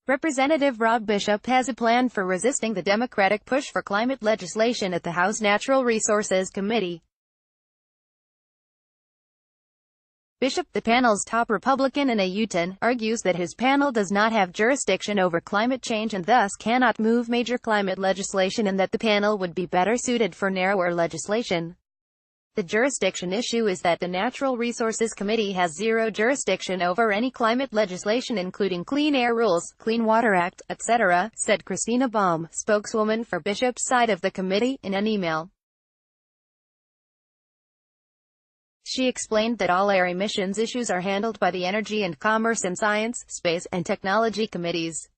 Representative Rob Bishop has a plan for resisting the Democratic push for climate legislation at the House Natural Resources Committee. Bishop, the panel's top Republican in Utahn, argues that his panel does not have jurisdiction over climate change and thus cannot move major climate legislation, and that the panel would be better suited for narrower legislation. The jurisdiction issue is that the Natural Resources Committee has zero jurisdiction over any climate legislation, including Clean Air Rules, Clean Water Act, etc., said Christina Baum, spokeswoman for Bishop's side of the committee, in an email. She explained that all air emissions issues are handled by the Energy and Commerce and Science, Space, and Technology committees.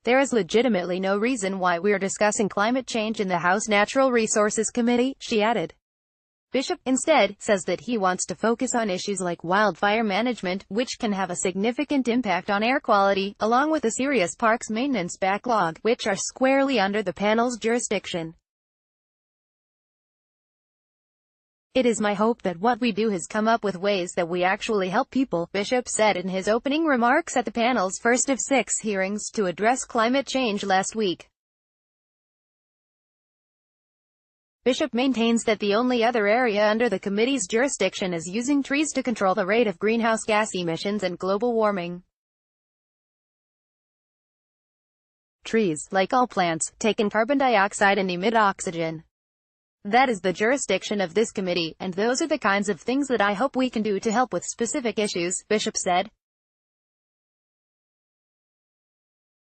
There is legitimately no reason why we're discussing climate change in the House Natural Resources Committee, she added. Bishop, instead, says that he wants to focus on issues like wildfire management, which can have a significant impact on air quality, along with a serious parks maintenance backlog, which are squarely under the panel's jurisdiction. It is my hope that what we do has come up with ways that we actually help people, Bishop said in his opening remarks at the panel's first of 6 hearings to address climate change last week. Bishop maintains that the only other area under the committee's jurisdiction is using trees to control the rate of greenhouse gas emissions and global warming. Trees, like all plants, take in carbon dioxide and emit oxygen. That is the jurisdiction of this committee, and those are the kinds of things that I hope we can do to help with specific issues, Bishop said.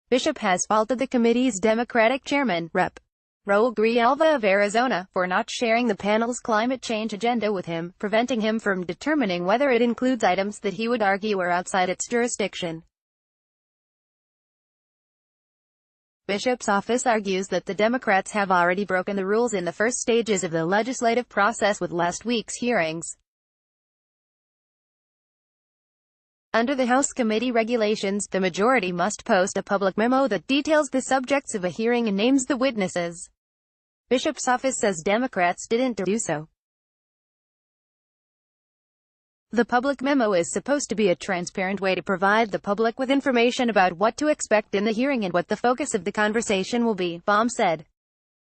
Bishop has faulted the committee's Democratic chairman, Rep. Raul Grijalva of Arizona, for not sharing the panel's climate change agenda with him, preventing him from determining whether it includes items that he would argue are outside its jurisdiction. Bishop's office argues that the Democrats have already broken the rules in the first stages of the legislative process with last week's hearings. Under the House committee regulations, the majority must post a public memo that details the subjects of a hearing and names the witnesses. Bishop's office says Democrats didn't do so. The public memo is supposed to be a transparent way to provide the public with information about what to expect in the hearing and what the focus of the conversation will be, Baum said.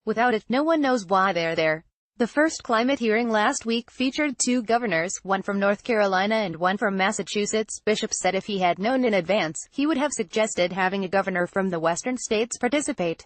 Without it, no one knows why they're there. The first climate hearing last week featured 2 governors, one from North Carolina and one from Massachusetts. Bishop said if he had known in advance, he would have suggested having a governor from the western states participate.